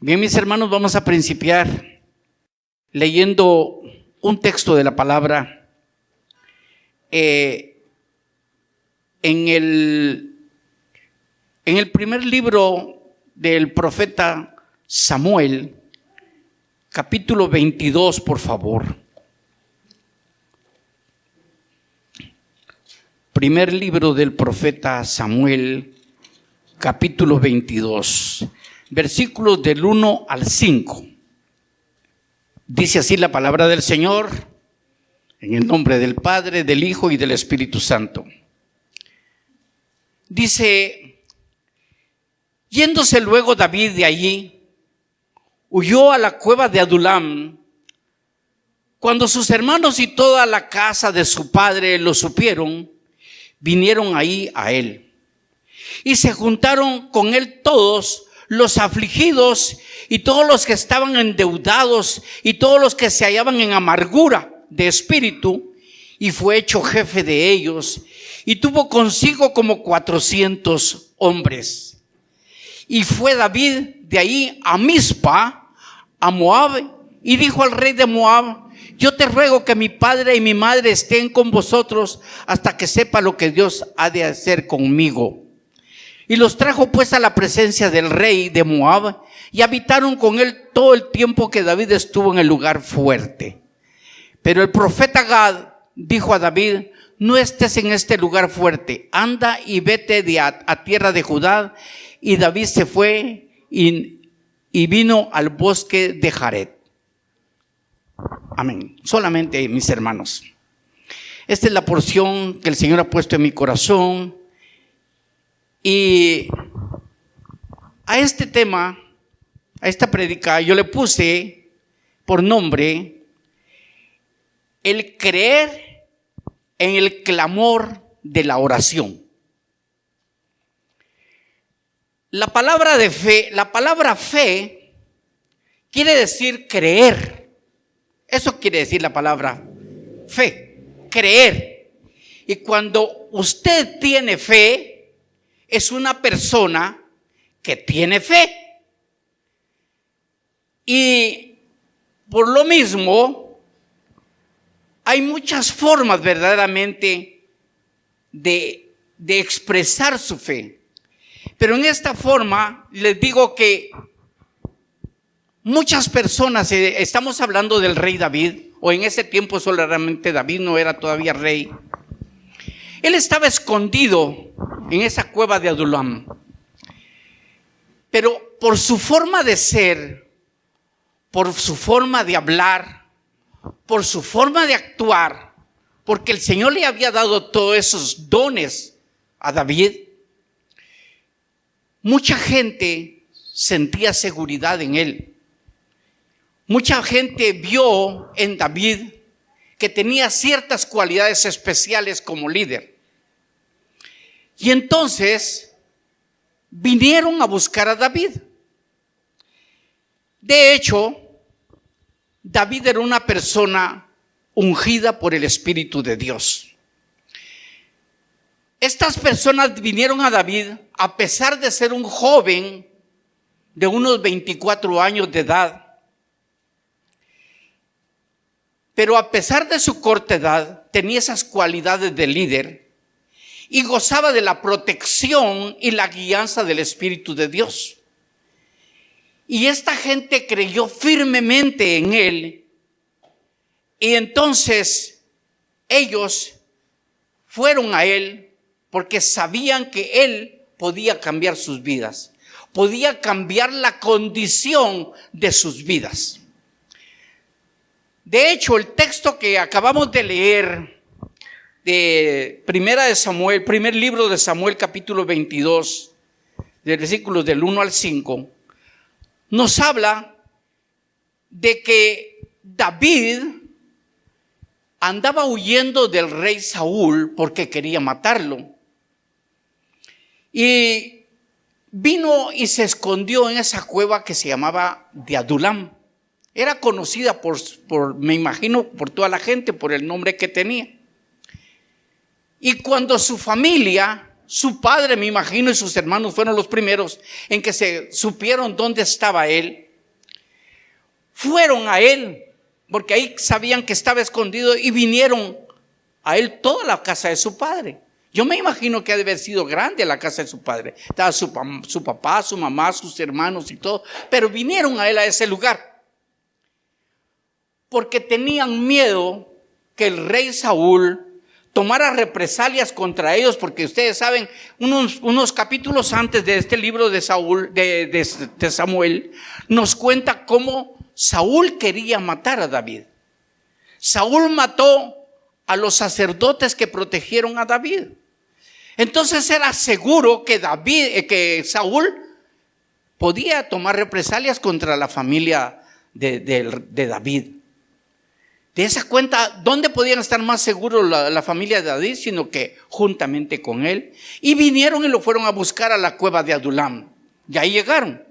Bien, mis hermanos, vamos a principiar leyendo un texto de la palabra en el primer libro del profeta Samuel, capítulo 22, por favor. Primer libro del profeta Samuel, capítulo 22. Versículos del 1 al 5. Dice así la palabra del Señor, en el nombre del Padre, del Hijo y del Espíritu Santo. Dice: yéndose luego David de allí, huyó a la cueva de Adulam. Cuando sus hermanos y toda la casa de su padre lo supieron, vinieron ahí a él. Y se juntaron con él todos los afligidos y todos los que estaban endeudados y todos los que se hallaban en amargura de espíritu, y fue hecho jefe de ellos, y tuvo consigo como 400 hombres. Y fue David de ahí a Mizpa, a Moab, y dijo al rey de Moab: yo te ruego que mi padre y mi madre estén con vosotros hasta que sepa lo que Dios ha de hacer conmigo. Y los trajo pues a la presencia del rey de Moab, y habitaron con él todo el tiempo que David estuvo en el lugar fuerte. Pero el profeta Gad dijo a David: no estés en este lugar fuerte, anda y vete a tierra de Judá. Y David se fue y vino al bosque de Jared. Amén. Solamente, mis hermanos, esta es la porción que el Señor ha puesto en mi corazón. Y a este tema, a esta prédica, yo le puse por nombre: el creer en el clamor de la oración. La palabra de fe, la palabra fe quiere decir creer. Eso quiere decir la palabra fe, creer. Y cuando usted tiene fe, es una persona que tiene fe. Y por lo mismo, hay muchas formas verdaderamente de expresar su fe. Pero en esta forma les digo que muchas personas, estamos hablando del rey David, o en ese tiempo solamente David no era todavía rey. Él estaba escondido en esa cueva de Adulam. Pero por su forma de ser, por su forma de hablar, por su forma de actuar, porque el Señor le había dado todos esos dones a David, mucha gente sentía seguridad en él. Mucha gente vio en David que tenía ciertas cualidades especiales como líder. Y entonces vinieron a buscar a David. De hecho, David era una persona ungida por el Espíritu de Dios. Estas personas vinieron a David a pesar de ser un joven de unos 24 años de edad. Pero a pesar de su corta edad, tenía esas cualidades de líder y gozaba de la protección y la guianza del Espíritu de Dios. Y esta gente creyó firmemente en él, y entonces ellos fueron a él porque sabían que él podía cambiar sus vidas, podía cambiar la condición de sus vidas. De hecho, el texto que acabamos de leer de Primera de Samuel, primer libro de Samuel, capítulo 22, de versículos del 1 al 5, nos habla de que David andaba huyendo del rey Saúl porque quería matarlo. Y vino y se escondió en esa cueva que se llamaba de Adulam. Era conocida me imagino, por toda la gente, por el nombre que tenía. Y cuando su familia, su padre, me imagino, y sus hermanos fueron los primeros en que se supieron dónde estaba él, fueron a él, porque ahí sabían que estaba escondido, y vinieron a él toda la casa de su padre. Yo me imagino que ha de haber sido grande la casa de su padre. Estaba su papá, su mamá, sus hermanos y todo. Pero vinieron a él a ese lugar porque tenían miedo que el rey Saúl tomara represalias contra ellos, porque ustedes saben, unos capítulos antes de este libro de Samuel, nos cuenta cómo Saúl quería matar a David. Saúl mató a los sacerdotes que protegieron a David. Entonces era seguro que Saúl podía tomar represalias contra la familia de David. De esa cuenta, ¿dónde podían estar más seguros la familia de David? Sino que juntamente con él. Y vinieron y lo fueron a buscar a la cueva de Adulam. Y ahí llegaron.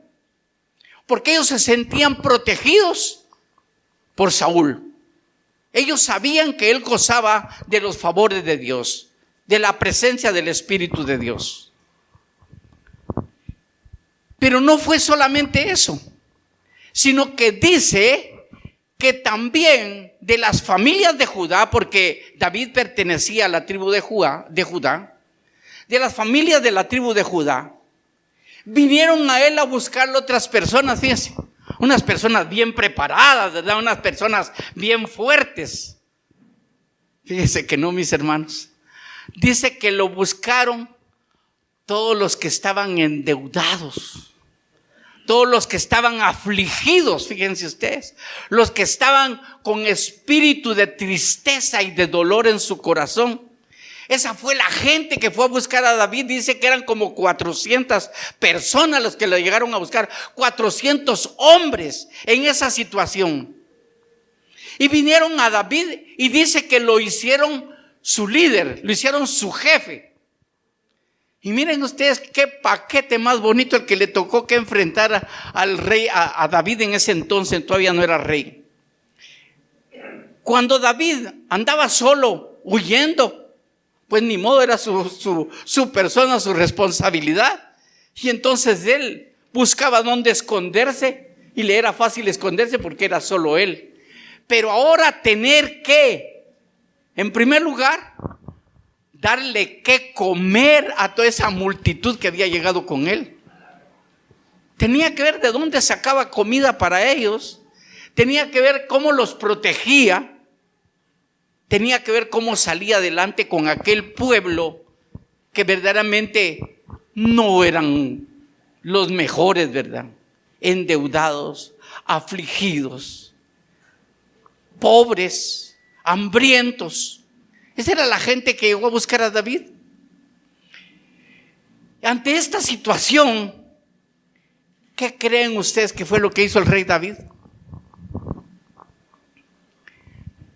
Porque ellos se sentían protegidos por Saúl. Ellos sabían que él gozaba de los favores de Dios, de la presencia del Espíritu de Dios. Pero no fue solamente eso, sino que dice que también de las familias de Judá, porque David pertenecía a la tribu de Judá, de las familias de la tribu de Judá, vinieron a él a buscarlo otras personas, fíjense, unas personas bien preparadas, ¿verdad? Unas personas bien fuertes. Fíjense que no, mis hermanos. Dice que lo buscaron todos los que estaban endeudados, todos los que estaban afligidos, fíjense ustedes, los que estaban con espíritu de tristeza y de dolor en su corazón. Esa fue la gente que fue a buscar a David. Dice que eran como 400 personas los que lo llegaron a buscar, 400 hombres en esa situación. Y vinieron a David y dice que lo hicieron su líder, lo hicieron su jefe. Y miren ustedes qué paquete más bonito el que le tocó que enfrentar al rey, a David en ese entonces, todavía no era rey. Cuando David andaba solo, huyendo, pues ni modo, era su persona, su responsabilidad. Y entonces él buscaba dónde esconderse, y le era fácil esconderse porque era solo él. Pero ahora tener que, en primer lugar, darle que comer a toda esa multitud que había llegado con él. Tenía que ver de dónde sacaba comida para ellos. Tenía que ver cómo los protegía. Tenía que ver cómo salía adelante con aquel pueblo que verdaderamente no eran los mejores, ¿verdad? Endeudados, afligidos, pobres, hambrientos. Esa era la gente que llegó a buscar a David. Ante esta situación, ¿qué creen ustedes que fue lo que hizo el rey David?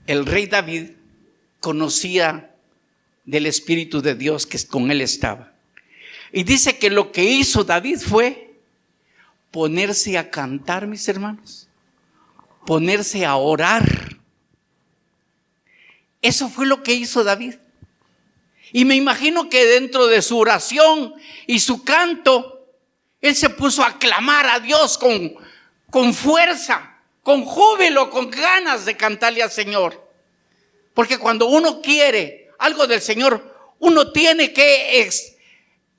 El rey David conocía del Espíritu de Dios que con él estaba. Y dice que lo que hizo David fue ponerse a cantar, mis hermanos, ponerse a orar. Eso fue lo que hizo David. Y me imagino que dentro de su oración y su canto, él se puso a clamar a Dios con fuerza, con júbilo, con ganas de cantarle al Señor. Porque cuando uno quiere algo del Señor, uno tiene que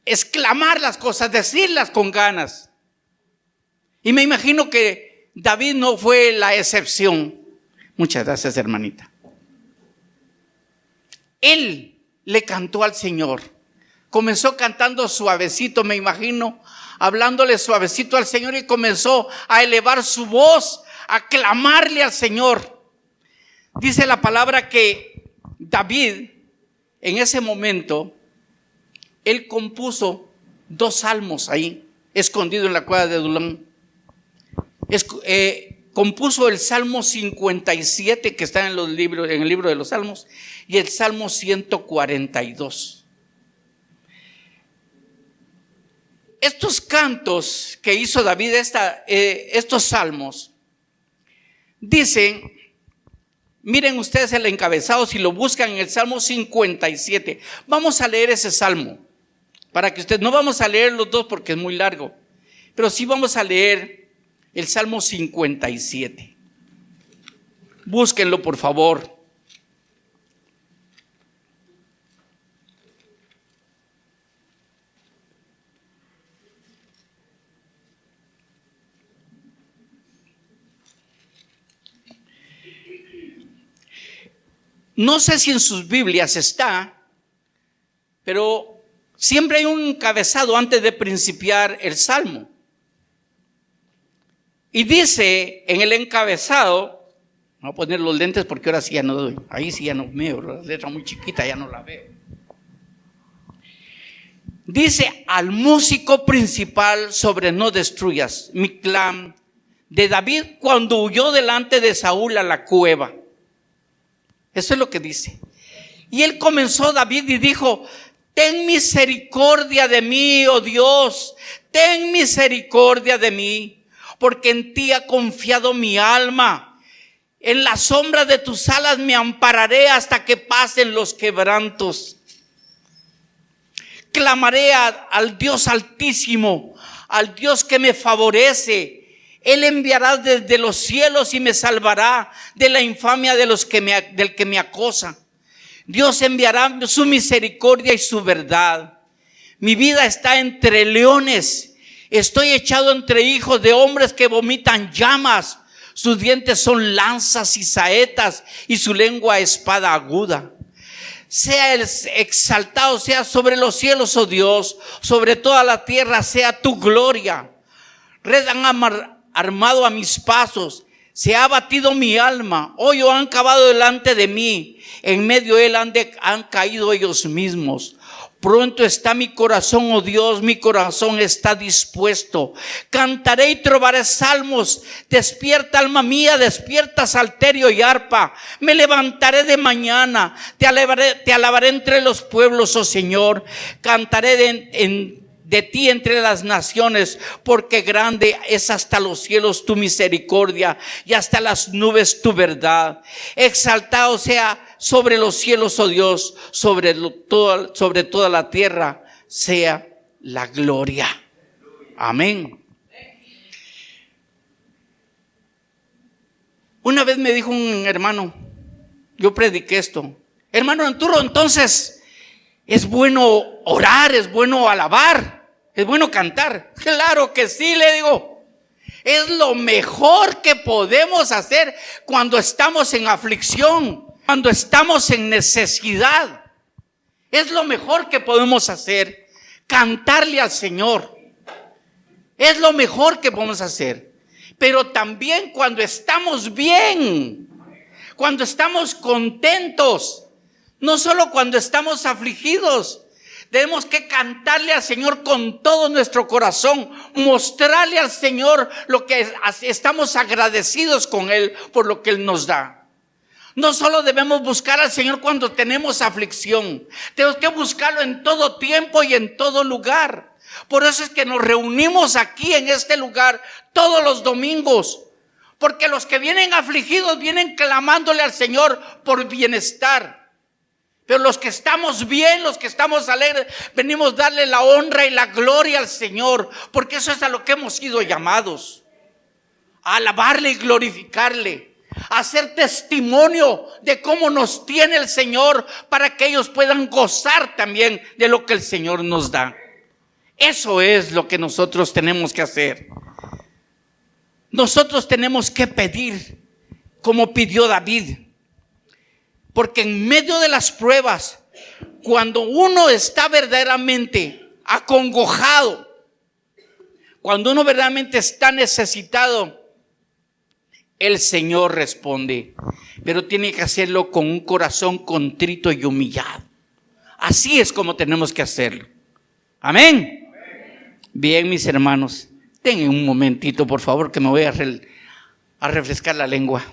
exclamar las cosas, decirlas con ganas. Y me imagino que David no fue la excepción. Muchas gracias, hermanita. Él le cantó al Señor. Comenzó cantando suavecito, me imagino, hablándole suavecito al Señor, y comenzó a elevar su voz, a clamarle al Señor. Dice la palabra que David, en ese momento, él compuso 2 salmos ahí, escondido en la cueva de Adulam. Compuso el Salmo 57, que está en el libro de los Salmos, y el Salmo 142. Estos cantos que hizo David, estos salmos, dicen, miren ustedes el encabezado, si lo buscan en el Salmo 57. Vamos a leer ese salmo, para que ustedes, no vamos a leer los 2 porque es muy largo, pero sí vamos a leer el Salmo 57. Búsquenlo, por favor. No sé si en sus Biblias está, pero siempre hay un encabezado antes de principiar el Salmo. Y dice en el encabezado, voy a poner los lentes porque ahora sí ya no doy, ahí sí ya no veo, la letra muy chiquita ya no la veo. Dice: al músico principal sobre no destruyas, Miclam, de David cuando huyó delante de Saúl a la cueva. Eso es lo que dice. Y él comenzó, David, y dijo: ten misericordia de mí, oh Dios, ten misericordia de mí, porque en ti ha confiado mi alma. En la sombra de tus alas me ampararé hasta que pasen los quebrantos. Clamaré al Dios Altísimo, al Dios que me favorece. Él enviará desde los cielos y me salvará de la infamia del que me acosa. Dios enviará su misericordia y su verdad. Mi vida está entre leones. Estoy echado entre hijos de hombres que vomitan llamas. Sus dientes son lanzas y saetas y su lengua espada aguda. Sea exaltado, sea sobre los cielos, oh Dios, sobre toda la tierra sea tu gloria. Red han armado a mis pasos, se ha abatido mi alma, hoyo han cavado delante de mí, en medio de él han caído ellos mismos. Pronto está mi corazón, oh Dios, mi corazón está dispuesto. Cantaré y trovaré salmos. Despierta, alma mía, despierta, salterio y arpa. Me levantaré de mañana, te alabaré entre los pueblos, oh Señor. Cantaré de ti entre las naciones, porque grande es hasta los cielos tu misericordia y hasta las nubes tu verdad. Exaltado sea sobre los cielos, oh Dios, sobre toda la tierra sea la gloria. Amén. Una vez me dijo un hermano, yo prediqué esto: hermano Arturo, entonces es bueno orar, es bueno alabar, es bueno cantar. Claro que sí, le digo. Es lo mejor que podemos hacer cuando estamos en aflicción, cuando estamos en necesidad. Es lo mejor que podemos hacer, cantarle al Señor. Es lo mejor que podemos hacer. Pero también cuando estamos bien, cuando estamos contentos, no solo cuando estamos afligidos. Tenemos que cantarle al Señor con todo nuestro corazón, mostrarle al Señor lo que estamos agradecidos con Él por lo que Él nos da. No solo debemos buscar al Señor cuando tenemos aflicción, tenemos que buscarlo en todo tiempo y en todo lugar. Por eso es que nos reunimos aquí en este lugar todos los domingos, porque los que vienen afligidos vienen clamándole al Señor por bienestar. Pero los que estamos bien, los que estamos alegres, venimos a darle la honra y la gloria al Señor, porque eso es a lo que hemos sido llamados, a alabarle y glorificarle, a hacer testimonio de cómo nos tiene el Señor, para que ellos puedan gozar también de lo que el Señor nos da. Eso es lo que nosotros tenemos que hacer. Nosotros tenemos que pedir como pidió David. Porque en medio de las pruebas, cuando uno está verdaderamente acongojado, cuando uno verdaderamente está necesitado, el Señor responde. Pero tiene que hacerlo con un corazón contrito y humillado. Así es como tenemos que hacerlo. Amén. Bien, mis hermanos, denme un momentito, por favor, que me voy a refrescar la lengua.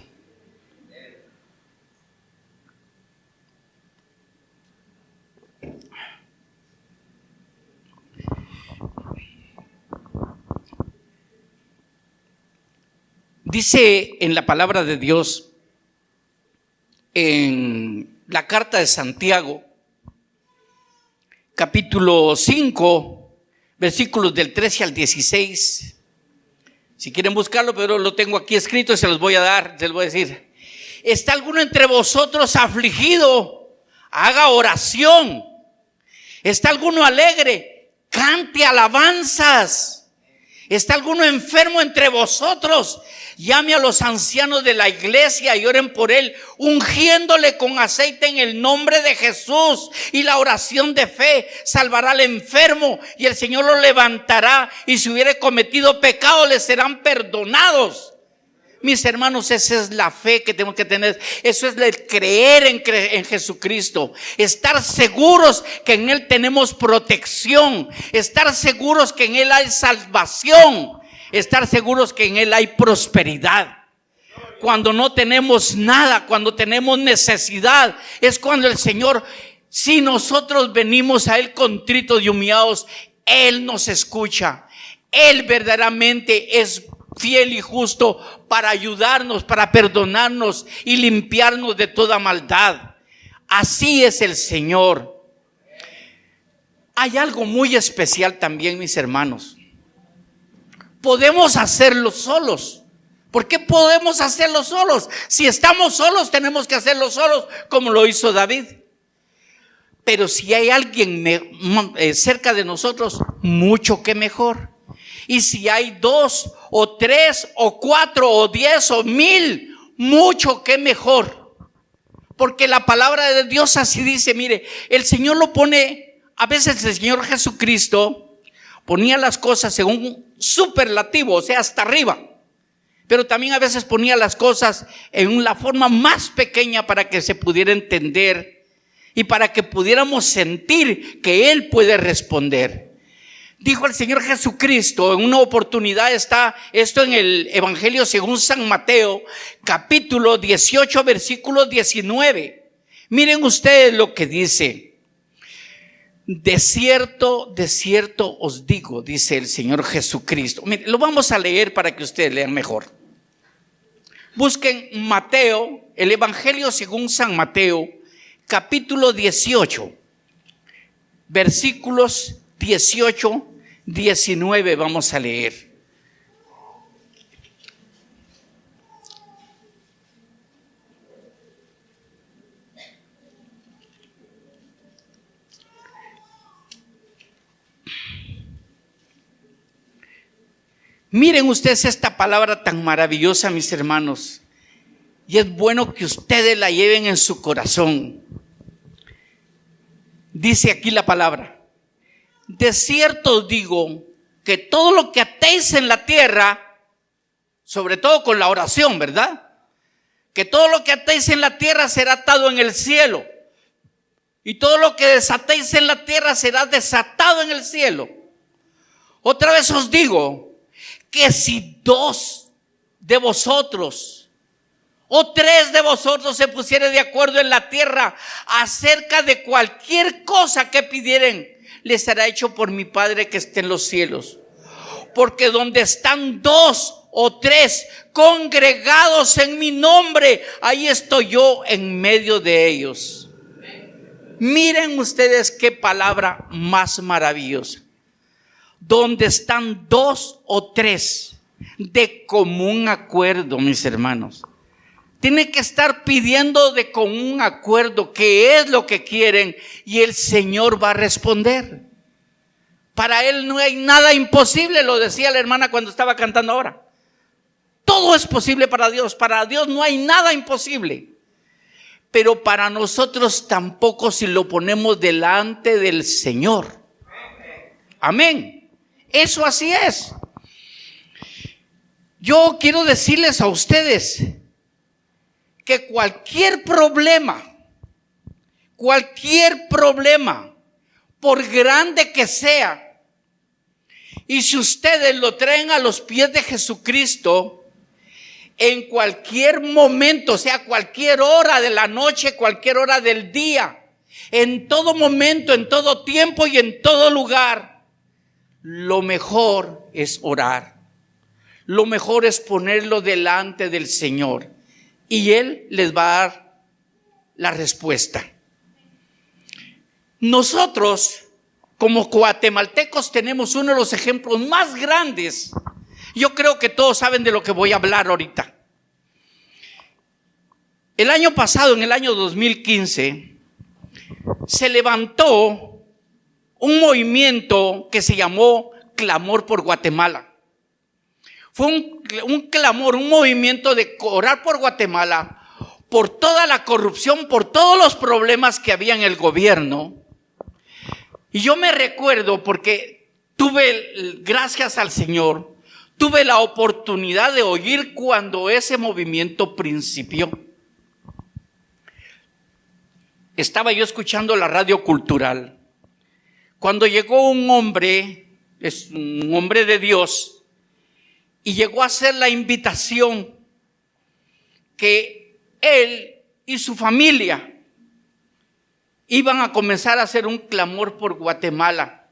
Dice en la palabra de Dios, en la carta de Santiago, capítulo 5, versículos del 13 al 16. Si quieren buscarlo, pero lo tengo aquí escrito y se los voy a dar, se los voy a decir. ¿está alguno entre vosotros afligido? Haga oración. ¿Está alguno alegre? Cante alabanzas. ¿Está alguno enfermo entre vosotros? Llame a los ancianos de la iglesia y oren por él, ungiéndole con aceite en el nombre de Jesús. Y la oración de fe salvará al enfermo y el Señor lo levantará. Y si hubiere cometido pecado, le serán perdonados. Mis hermanos, esa es la fe que tenemos que tener. Eso es el creer en Jesucristo. Estar seguros que en Él tenemos protección. Estar seguros que en Él hay salvación. Estar seguros que en Él hay prosperidad. Cuando no tenemos nada, cuando tenemos necesidad, es cuando el Señor, si nosotros venimos a Él contritos y humillados, Él nos escucha. Él verdaderamente es fiel y justo para ayudarnos, para perdonarnos y limpiarnos de toda maldad. Así es el Señor. Hay algo muy especial también, mis hermanos. Podemos hacerlo solos. ¿Por qué podemos hacerlo solos? Si estamos solos, tenemos que hacerlo solos, como lo hizo David. Pero si hay alguien cerca de nosotros, mucho que mejor. Y si hay 2 o 3 o 4 o 10 o 1000, mucho que mejor. Porque la palabra de Dios así dice. Mire, el Señor lo pone, a veces el Señor Jesucristo ponía las cosas en un superlativo, o sea, hasta arriba. Pero también a veces ponía las cosas en la forma más pequeña para que se pudiera entender y para que pudiéramos sentir que Él puede responder. Dijo el Señor Jesucristo, en una oportunidad está esto en el Evangelio según San Mateo, capítulo 18, versículo 19. Miren ustedes lo que dice. De cierto os digo, dice el Señor Jesucristo. Miren, lo vamos a leer para que ustedes lean mejor. Busquen Mateo, el Evangelio según San Mateo, capítulo 18, versículos 18, 19 vamos a leer. Miren ustedes esta palabra tan maravillosa, mis hermanos, y es bueno que ustedes la lleven en su corazón. Dice aquí la palabra: de cierto os digo que todo lo que atéis en la tierra, sobre todo con la oración, ¿verdad? Que todo lo que atéis en la tierra será atado en el cielo, y todo lo que desatéis en la tierra será desatado en el cielo. Otra vez os digo que si 2 de vosotros o 3 de vosotros se pusieren de acuerdo en la tierra acerca de cualquier cosa que pidieren, les será hecho por mi Padre que está en los cielos. Porque donde están 2 o 3 congregados en mi nombre, ahí estoy yo en medio de ellos. Miren ustedes qué palabra más maravillosa. Donde están 2 o 3 de común acuerdo, mis hermanos. Tienen que estar pidiendo de común acuerdo qué es lo que quieren y el Señor va a responder. Para Él no hay nada imposible, lo decía la hermana cuando estaba cantando ahora. Todo es posible para Dios no hay nada imposible. Pero para nosotros tampoco si lo ponemos delante del Señor. Amén. Eso así es. Yo quiero decirles a ustedes que cualquier problema, por grande que sea, y si ustedes lo traen a los pies de Jesucristo, en cualquier momento, o sea, cualquier hora de la noche, cualquier hora del día, en todo momento, en todo tiempo y en todo lugar, lo mejor es orar. Lo mejor es ponerlo delante del Señor y Él les va a dar la respuesta. Nosotros, como guatemaltecos, tenemos uno de los ejemplos más grandes. Yo creo que todos saben de lo que voy a hablar ahorita. El año pasado, en el año 2015, se levantó un movimiento que se llamó Clamor por Guatemala. Fue un clamor, un movimiento de orar por Guatemala, por toda la corrupción, por todos los problemas que había en el gobierno. Y yo me recuerdo porque gracias al Señor, tuve la oportunidad de oír cuando ese movimiento principió. Estaba yo escuchando la radio cultural, cuando llegó un hombre, es un hombre de Dios, y llegó a hacer la invitación que él y su familia iban a comenzar a hacer un clamor por Guatemala,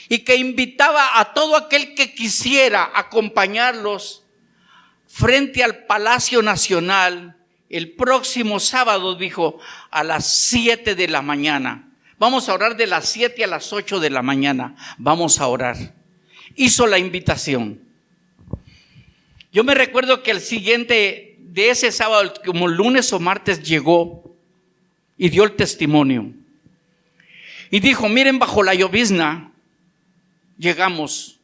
y que invitaba a todo aquel que quisiera acompañarlos frente al Palacio Nacional el próximo sábado, dijo, a las 7 de la mañana. Vamos a orar de las 7 a las 8 de la mañana. Vamos a orar. Hizo la invitación. Yo me recuerdo que el siguiente de ese sábado, como lunes o martes, llegó y dio el testimonio. Y dijo, miren, bajo la llovizna llegamos.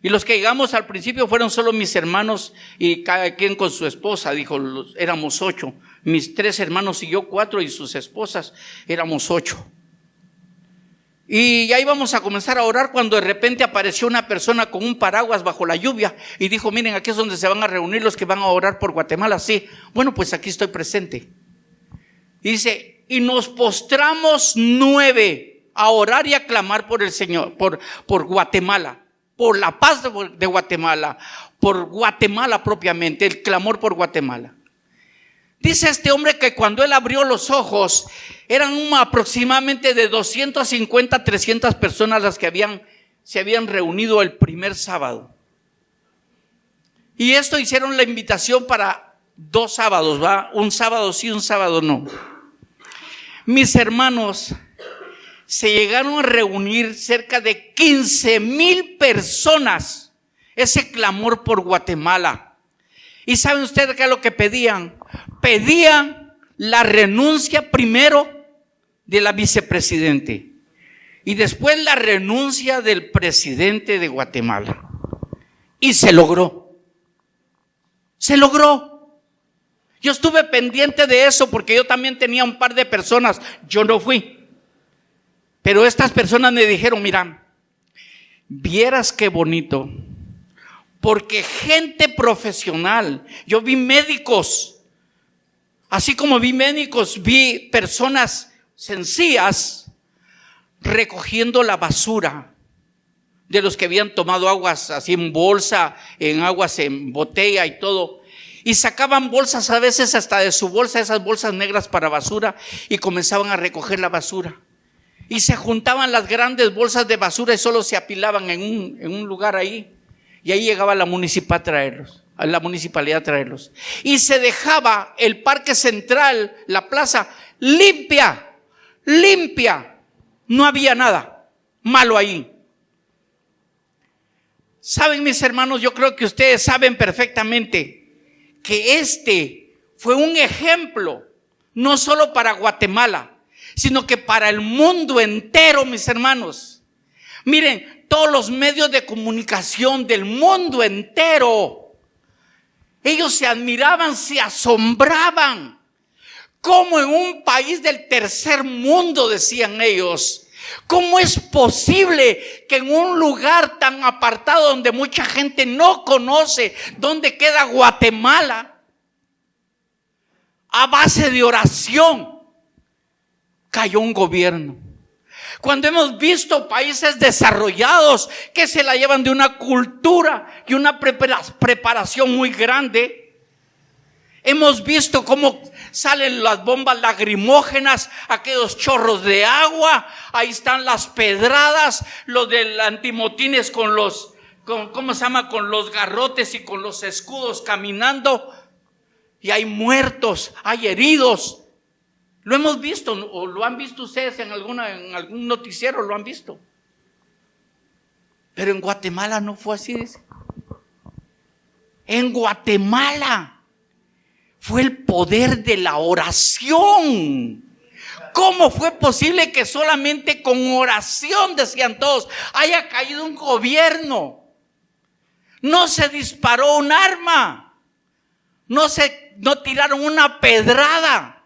Y los que llegamos al principio fueron solo mis hermanos y cada quien con su esposa. Dijo, éramos 8. Mis 3 hermanos y yo 4 y sus esposas éramos 8. Y ya íbamos a comenzar a orar cuando de repente apareció una persona con un paraguas bajo la lluvia y dijo, miren, aquí es donde se van a reunir los que van a orar por Guatemala. Sí, bueno, pues aquí estoy presente. Y dice, y nos postramos 9 a orar y a clamar por el Señor, por Guatemala, por la paz de Guatemala, por Guatemala propiamente, el clamor por Guatemala. Dice este hombre que cuando él abrió los ojos, eran aproximadamente de 250 a 300 personas las que se habían reunido el primer sábado. Y esto hicieron la invitación para 2 sábados, ¿va? Un sábado sí, un sábado no. Mis hermanos, se llegaron a reunir cerca de 15,000 personas, ese clamor por Guatemala. ¿Y saben ustedes qué es lo que pedían? Pedían la renuncia primero de la vicepresidente y después la renuncia del presidente de Guatemala. Y se logró. Se logró. Yo estuve pendiente de eso porque yo también tenía un par de personas. Yo no fui. Pero estas personas me dijeron, mira, vieras qué bonito. Porque gente profesional, yo vi médicos, así como vi médicos, vi personas sencillas recogiendo la basura de los que habían tomado aguas así en bolsa, en aguas en botella y todo. Y sacaban bolsas a veces hasta de su bolsa, esas bolsas negras para basura, y comenzaban a recoger la basura. Y se juntaban las grandes bolsas de basura y solo se apilaban en un lugar ahí. Y ahí llegaba la municipalidad a traerlos. Y se dejaba el parque central, la plaza, limpia. No había nada malo ahí. Saben, mis hermanos, yo creo que ustedes saben perfectamente que este fue un ejemplo, no solo para Guatemala, sino que para el mundo entero, mis hermanos. Miren, todos los medios de comunicación del mundo entero, ellos se admiraban, se asombraban. ¿Cómo en un país del tercer mundo, decían ellos, cómo es posible que en un lugar tan apartado donde mucha gente no conoce dónde queda Guatemala, a base de oración, cayó un gobierno? Cuando hemos visto países desarrollados que se la llevan de una cultura y una preparación muy grande, hemos visto cómo salen las bombas lacrimógenas, aquellos chorros de agua, ahí están las pedradas, los del antimotines con los garrotes y con los escudos caminando, y hay muertos, hay heridos. Lo hemos visto, o lo han visto ustedes en algún noticiero, lo han visto. Pero en Guatemala no fue así, dice. En Guatemala fue el poder de la oración. ¿Cómo fue posible que solamente con oración, decían todos, haya caído un gobierno? No se disparó un arma, no tiraron una pedrada.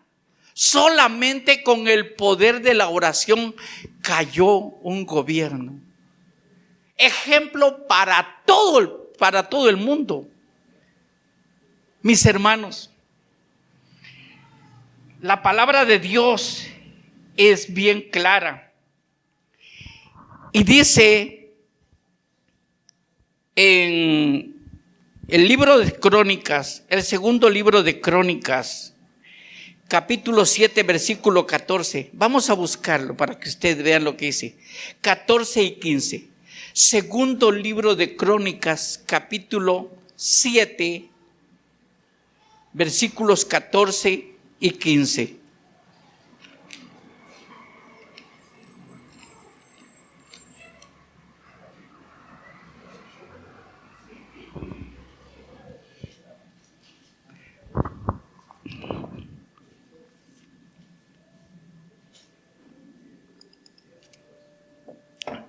Solamente con el poder de la oración cayó un gobierno. Ejemplo para todo el mundo. Mis hermanos, la palabra de Dios es bien clara. Y dice en el libro de Crónicas, el segundo libro de Crónicas, capítulo 7, versículo 14. Vamos a buscarlo para que ustedes vean lo que dice. 14 y 15. Segundo libro de Crónicas, capítulo 7, versículos 14 y 15.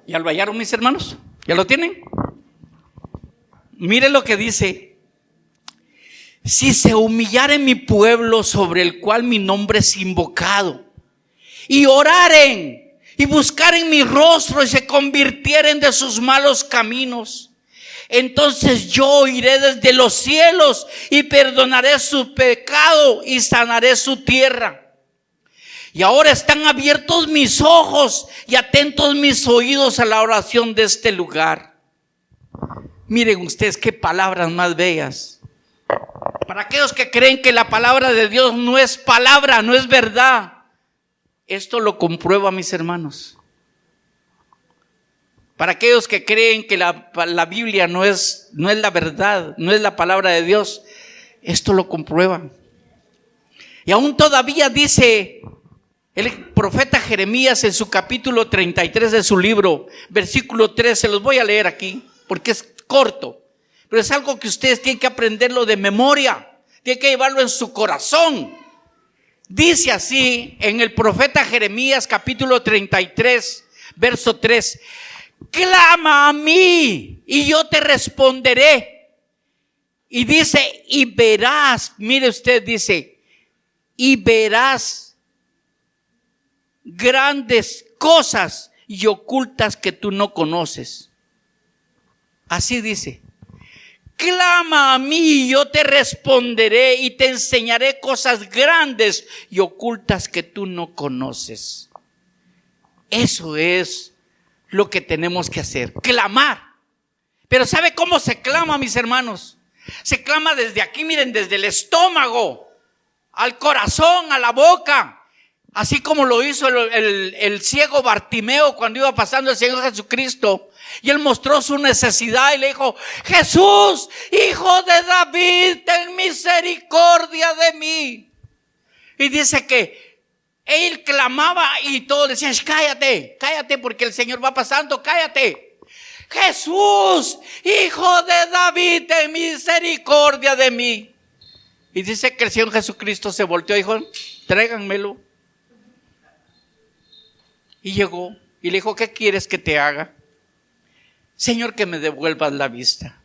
¿Ya lo hallaron, mis hermanos? ¿Ya lo tienen? Mire lo que dice. Si se humillare mi pueblo sobre el cual mi nombre es invocado, y oraren y buscaren mi rostro y se convirtieren de sus malos caminos, entonces yo oiré desde los cielos y perdonaré su pecado y sanaré su tierra. Y ahora están abiertos mis ojos y atentos mis oídos a la oración de este lugar. Miren ustedes qué palabras más bellas. Para aquellos que creen que la palabra de Dios no es palabra, no es verdad, esto lo comprueba, mis hermanos. Para aquellos que creen que la Biblia no es la verdad, no es la palabra de Dios, esto lo comprueba. Y aún todavía dice el profeta Jeremías en su capítulo 33 de su libro, versículo 3, se los voy a leer aquí porque es corto, pero es algo que ustedes tienen que aprenderlo de memoria, tienen que llevarlo en su corazón. Dice así en el profeta Jeremías capítulo 33, verso 3: clama a mí y yo te responderé. Y dice, y verás, mire usted, dice, y verás grandes cosas y ocultas que tú no conoces. Así dice. Clama a mí y yo te responderé y te enseñaré cosas grandes y ocultas que tú no conoces. Eso es lo que tenemos que hacer, clamar. Pero ¿sabe cómo se clama, mis hermanos? Se clama desde aquí, miren, desde el estómago, al corazón, a la boca. Así como lo hizo el ciego Bartimeo cuando iba pasando el Señor Jesucristo. Y él mostró su necesidad y le dijo: Jesús, hijo de David, ten misericordia de mí. Y dice que él clamaba y todos decían: cállate, cállate, porque el Señor va pasando, cállate. Jesús, hijo de David, ten misericordia de mí. Y dice que el Señor Jesucristo se volteó y dijo: tráiganmelo. Y llegó y le dijo: ¿qué quieres que te haga? Señor, que me devuelvas la vista.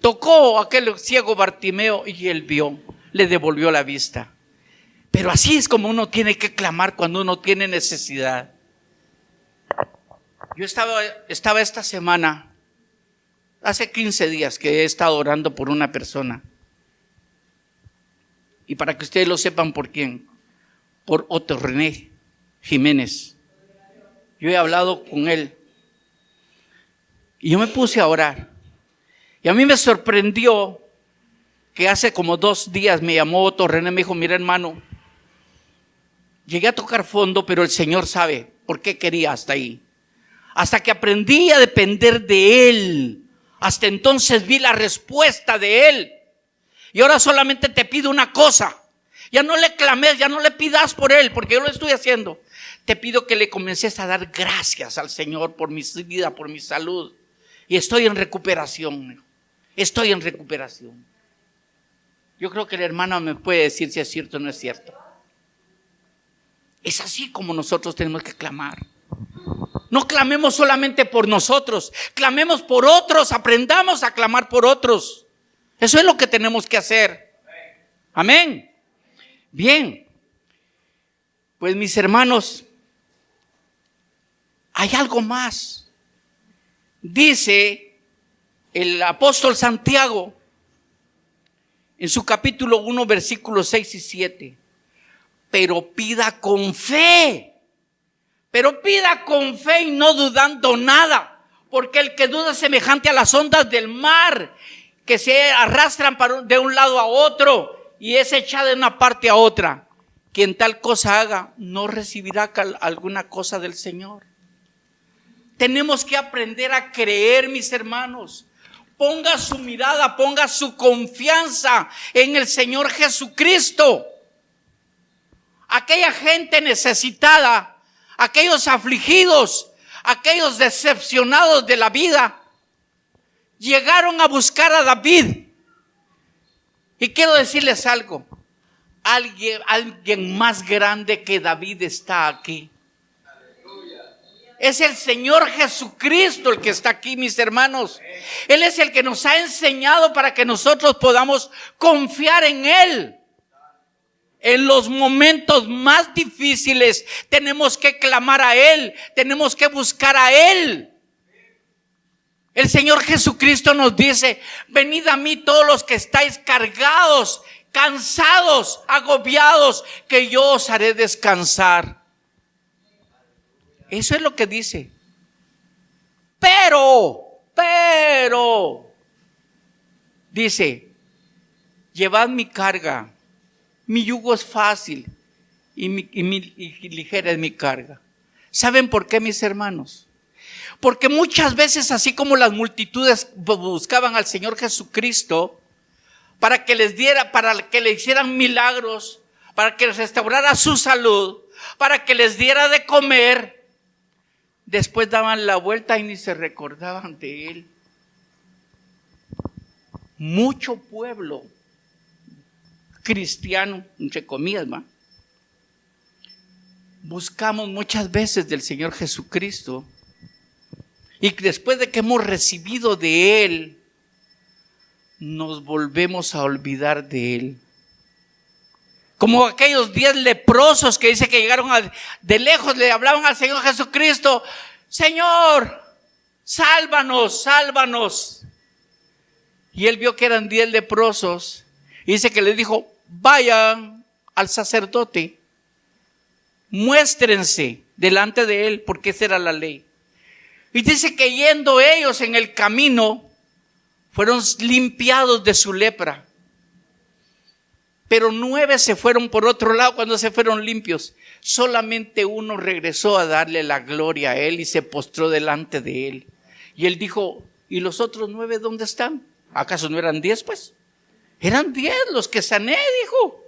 Tocó a aquel ciego Bartimeo y él vio, le devolvió la vista. Pero así es como uno tiene que clamar cuando uno tiene necesidad. Yo estaba esta semana, hace 15 días que he estado orando por una persona. Y para que ustedes lo sepan por quién, por Otto René Jiménez. Yo he hablado con él y yo me puse a orar. Y a mí me sorprendió que hace como 2 días me llamó Otto René, me dijo: mira, hermano, llegué a tocar fondo, pero el Señor sabe por qué quería hasta ahí. Hasta que aprendí a depender de Él, hasta entonces vi la respuesta de Él. Y ahora solamente te pido una cosa: ya no le clames, ya no le pidas por Él, porque yo lo estoy haciendo. Te pido que le comiences a dar gracias al Señor por mi vida, por mi salud. Y estoy en recuperación. Estoy en recuperación. Yo creo que la hermana me puede decir si es cierto o no es cierto. Es así como nosotros tenemos que clamar. No clamemos solamente por nosotros, clamemos por otros, aprendamos a clamar por otros. Eso es lo que tenemos que hacer. Amén. Bien, pues mis hermanos, hay algo más. Dice el apóstol Santiago en su capítulo 1, versículos 6 y 7. Pero pida con fe y no dudando nada, porque el que duda es semejante a las ondas del mar, que se arrastran de un lado a otro y es echada de una parte a otra. Quien tal cosa haga, no recibirá alguna cosa del Señor. Tenemos que aprender a creer, mis hermanos. Ponga su mirada, ponga su confianza en el Señor Jesucristo. Aquella gente necesitada, aquellos afligidos, aquellos decepcionados de la vida, llegaron a buscar a David. Y quiero decirles algo. Alguien más grande que David está aquí. Es el Señor Jesucristo el que está aquí, mis hermanos. Él es el que nos ha enseñado para que nosotros podamos confiar en Él. En los momentos más difíciles tenemos que clamar a Él, tenemos que buscar a Él. El Señor Jesucristo nos dice: venid a mí todos los que estáis cargados, cansados, agobiados, que yo os haré descansar. Eso es lo que dice. Pero, dice: llevad mi carga, mi yugo es fácil y ligera es mi carga. ¿Saben por qué, mis hermanos? Porque muchas veces, así como las multitudes buscaban al Señor Jesucristo para que les diera, para que le hicieran milagros, para que les restaurara su salud, para que les diera de comer, después daban la vuelta y ni se recordaban de Él. Mucho pueblo cristiano, entre comillas, ¿va? Buscamos muchas veces del Señor Jesucristo, y después de que hemos recibido de Él, nos volvemos a olvidar de Él. Como aquellos 10 leprosos que dice que llegaron de lejos, le hablaban al Señor Jesucristo: Señor, sálvanos, sálvanos. Y Él vio que eran 10 leprosos y dice que les dijo: vayan al sacerdote, muéstrense delante de Él, porque esa era la ley. Y dice que yendo ellos en el camino, fueron limpiados de su lepra. Pero 9 se fueron por otro lado cuando se fueron limpios. Solamente uno regresó a darle la gloria a Él y se postró delante de Él. Y Él dijo: ¿y los otros 9 dónde están? ¿Acaso no eran 10 pues? Eran 10 los que sané, dijo.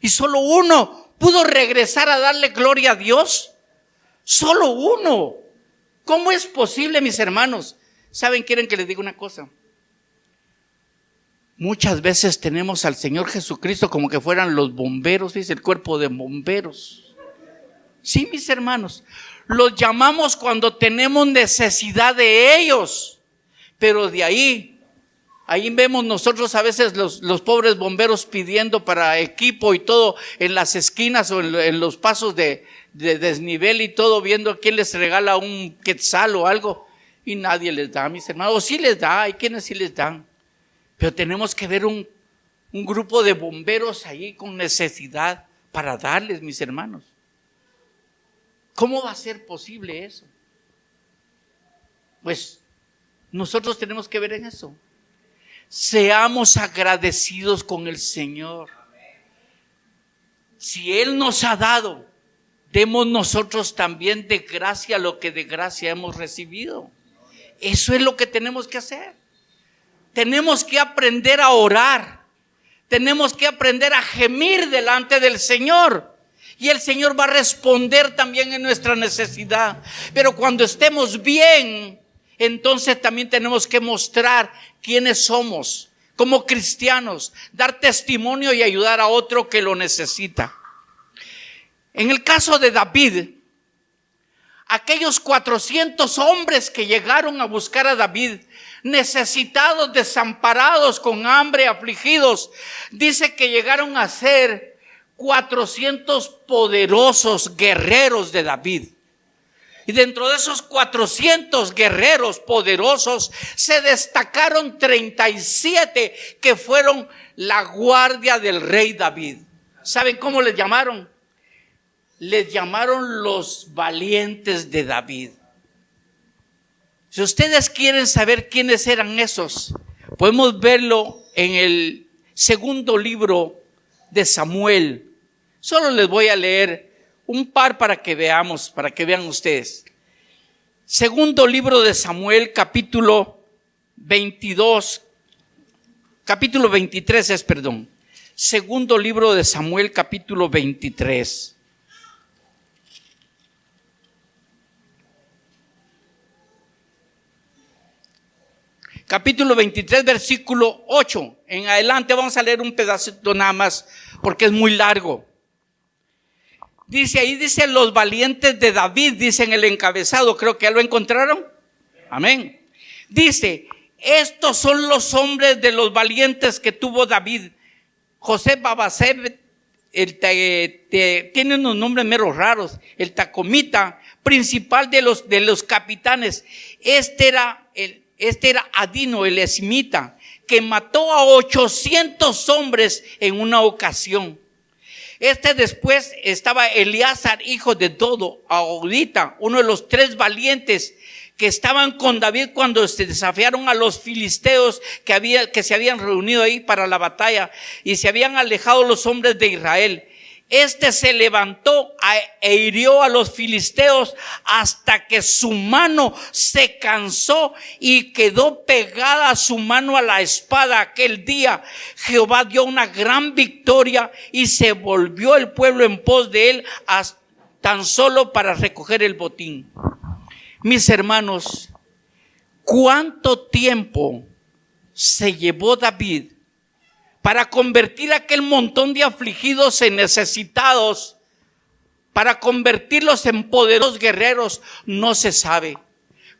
Y solo uno pudo regresar a darle gloria a Dios. Solo uno. ¿Cómo es posible, mis hermanos? ¿Saben? Quieren que les diga una cosa. Muchas veces tenemos al Señor Jesucristo como que fueran los bomberos, dice, el cuerpo de bomberos. Sí, mis hermanos, los llamamos cuando tenemos necesidad de ellos, pero de ahí vemos nosotros a veces los pobres bomberos pidiendo para equipo y todo en las esquinas o en los pasos de desnivel y todo, viendo quién les regala un quetzal o algo, y nadie les da, mis hermanos. O sí les da, hay quienes sí les dan. Pero tenemos que ver un grupo de bomberos ahí con necesidad para darles, mis hermanos. ¿Cómo va a ser posible eso? Pues nosotros tenemos que ver en eso. Seamos agradecidos con el Señor. Si Él nos ha dado, demos nosotros también de gracia lo que de gracia hemos recibido. Eso es lo que tenemos que hacer. Tenemos que aprender a orar. Tenemos que aprender a gemir delante del Señor. Y el Señor va a responder también en nuestra necesidad. Pero cuando estemos bien, entonces también tenemos que mostrar quiénes somos, como cristianos, dar testimonio y ayudar a otro que lo necesita. En el caso de David, aquellos 400 hombres que llegaron a buscar a David, necesitados, desamparados, con hambre, afligidos, dice que llegaron a ser 400 poderosos guerreros de David. Y dentro de esos 400 guerreros poderosos se destacaron 37 que fueron la guardia del rey David. ¿Saben cómo les llamaron? Les llamaron los valientes de David. Si ustedes quieren saber quiénes eran esos, podemos verlo en el segundo libro de Samuel. Solo les voy a leer un par para que veamos, para que vean ustedes. Segundo libro de Samuel, capítulo 23 Segundo libro de Samuel, capítulo 23. Capítulo 23, versículo 8. En adelante vamos a leer un pedacito nada más, porque es muy largo. Dice los valientes de David, dice en el encabezado, creo que ya lo encontraron. Amén. Dice, estos son los hombres de los valientes que tuvo David. José Babaseb, tiene unos nombres meros raros. El Tacomita, principal de los capitanes. Este era Adino, el esmita, que mató a 800 hombres en una ocasión. Después estaba Eleazar, hijo de Dodo, Ahudita, uno de los 3 valientes que estaban con David cuando se desafiaron a los filisteos que se habían reunido ahí para la batalla y se habían alejado los hombres de Israel. Se levantó e hirió a los filisteos hasta que su mano se cansó y quedó pegada su mano a la espada. Aquel día Jehová dio una gran victoria y se volvió el pueblo en pos de él tan solo para recoger el botín. Mis hermanos, ¿cuánto tiempo se llevó David para convertir aquel montón de afligidos en necesitados, para convertirlos en poderosos guerreros? No se sabe.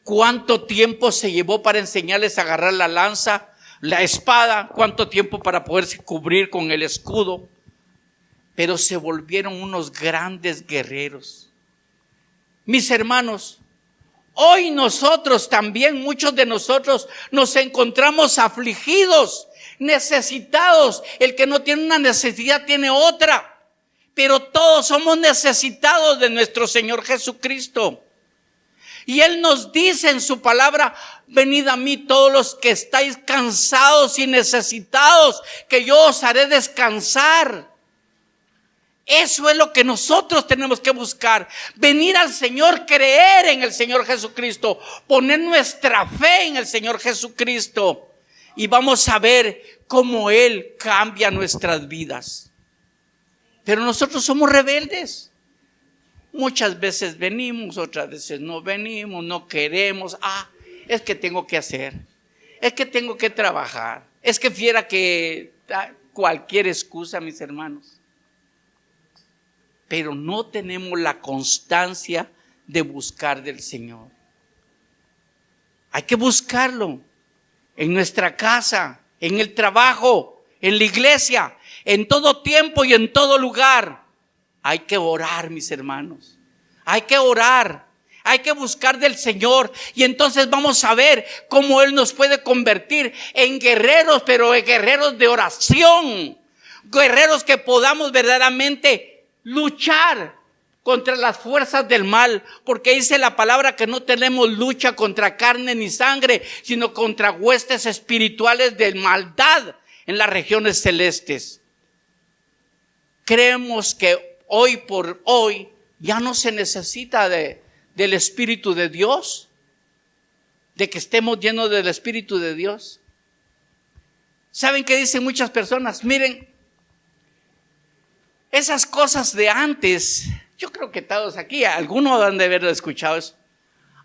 ¿Cuánto tiempo se llevó para enseñarles a agarrar la lanza, la espada? ¿Cuánto tiempo para poderse cubrir con el escudo? Pero se volvieron unos grandes guerreros. Mis hermanos, hoy nosotros también, muchos de nosotros nos encontramos afligidos, necesitados. El que no tiene una necesidad tiene otra, pero todos somos necesitados de nuestro Señor Jesucristo. Y Él nos dice en su palabra: venid a mí todos los que estáis cansados y necesitados, que yo os haré descansar. Eso es lo que nosotros tenemos que buscar: venir al Señor, creer en el Señor Jesucristo, poner nuestra fe en el Señor Jesucristo. Y vamos a ver cómo Él cambia nuestras vidas. Pero nosotros somos rebeldes. Muchas veces venimos, otras veces no venimos, no queremos. Es que tengo que hacer, es que tengo que trabajar, es que fiera que cualquier excusa, mis hermanos. Pero no tenemos la constancia de buscar del Señor. Hay que buscarlo en nuestra casa, en el trabajo, en la iglesia, en todo tiempo y en todo lugar. Hay que orar, mis hermanos. Hay que orar. Hay que buscar del Señor. Y entonces vamos a ver cómo Él nos puede convertir en guerreros, pero en guerreros de oración. Guerreros que podamos verdaderamente luchar contra las fuerzas del mal, porque dice la palabra que no tenemos lucha contra carne ni sangre, sino contra huestes espirituales de maldad en las regiones celestes. Creemos que hoy por hoy ya no se necesita del Espíritu de Dios, de que estemos llenos del Espíritu de Dios. ¿Saben qué dicen muchas personas? Miren, esas cosas de antes, yo creo que todos aquí, algunos han de haber escuchado eso.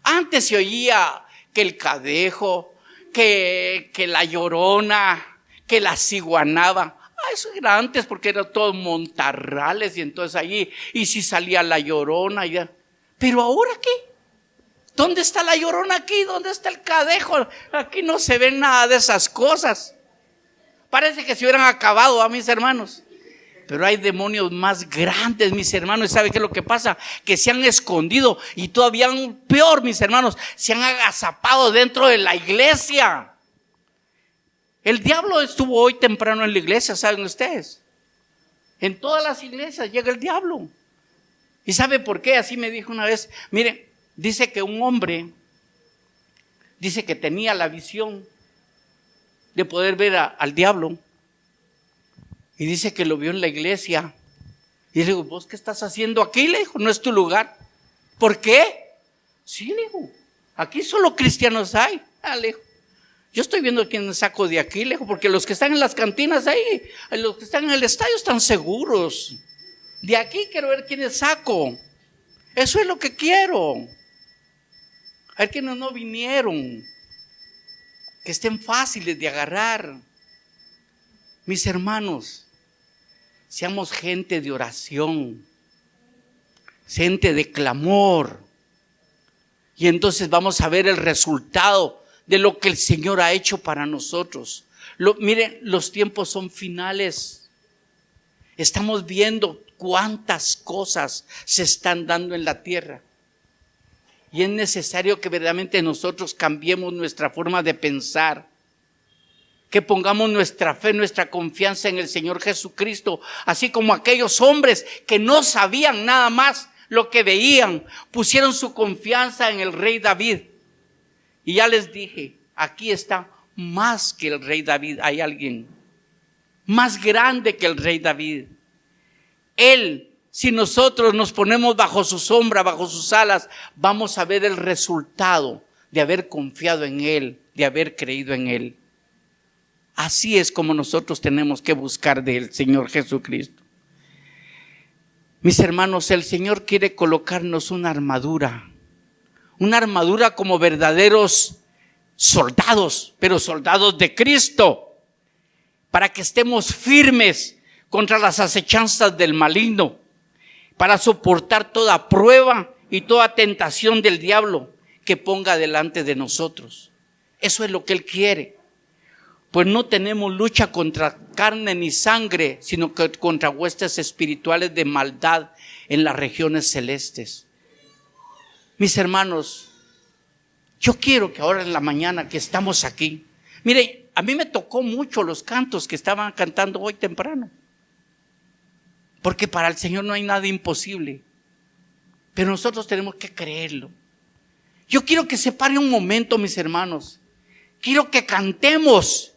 Antes se oía que el cadejo, que la llorona, que la ciguanaba. Eso era antes porque eran todos montarrales y entonces allí, y si salía la Llorona ya. Pero ahora ¿qué? ¿Dónde está la Llorona aquí? ¿Dónde está el Cadejo? Aquí no se ve nada de esas cosas. Parece que se hubieran acabado, mis hermanos. Pero hay demonios más grandes, mis hermanos. ¿Y sabe qué es lo que pasa? Que se han escondido y todavía peor, mis hermanos, se han agazapado dentro de la iglesia. El diablo estuvo hoy temprano en la iglesia, ¿saben ustedes? En todas las iglesias llega el diablo. ¿Y sabe por qué? Así me dijo una vez. Miren, dice que un hombre, dice que tenía la visión de poder ver al diablo. Y dice que lo vio en la iglesia. Y le digo, ¿vos qué estás haciendo aquí? Le dijo, no es tu lugar. ¿Por qué? Sí, le dijo, aquí solo cristianos hay. Le dijo, yo estoy viendo quién saco de aquí, le dijo, porque los que están en las cantinas ahí, los que están en el estadio están seguros. De aquí quiero ver quiénes saco. Eso es lo que quiero. A ver quiénes no vinieron, que estén fáciles de agarrar. Mis hermanos, seamos gente de oración, gente de clamor, y entonces vamos a ver el resultado de lo que el Señor ha hecho para nosotros. Miren, los tiempos son finales. Estamos viendo cuántas cosas se están dando en la tierra. Y es necesario que verdaderamente nosotros cambiemos nuestra forma de pensar. Que pongamos nuestra fe, nuestra confianza en el Señor Jesucristo. Así como aquellos hombres que no sabían nada más lo que veían, pusieron su confianza en el rey David. Y ya les dije, aquí está más que el rey David. Hay alguien más grande que el rey David. Él, si nosotros nos ponemos bajo su sombra, bajo sus alas, vamos a ver el resultado de haber confiado en Él, de haber creído en Él. Así es como nosotros tenemos que buscar del Señor Jesucristo. Mis hermanos, el Señor quiere colocarnos una armadura como verdaderos soldados, pero soldados de Cristo, para que estemos firmes contra las acechanzas del maligno, para soportar toda prueba y toda tentación del diablo que ponga delante de nosotros. Eso es lo que Él quiere. Pues no tenemos lucha contra carne ni sangre, sino que contra huestes espirituales de maldad en las regiones celestes. Mis hermanos, yo quiero que ahora en la mañana que estamos aquí, mire, a mí me tocó mucho los cantos que estaban cantando hoy temprano. Porque para el Señor no hay nada imposible. Pero nosotros tenemos que creerlo. Yo quiero que se pare un momento, mis hermanos. Quiero que cantemos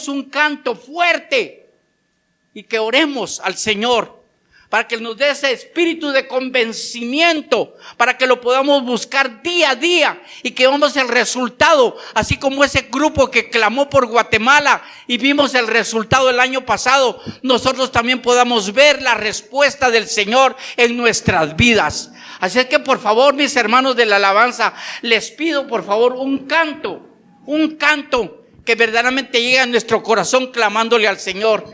un canto fuerte y que oremos al Señor para que nos dé ese espíritu de convencimiento, para que lo podamos buscar día a día y que veamos el resultado, así como ese grupo que clamó por Guatemala y vimos el resultado el año pasado, nosotros también podamos ver la respuesta del Señor en nuestras vidas. Así es que por favor, mis hermanos de la alabanza, les pido por favor un canto que verdaderamente llegue a nuestro corazón clamándole al Señor.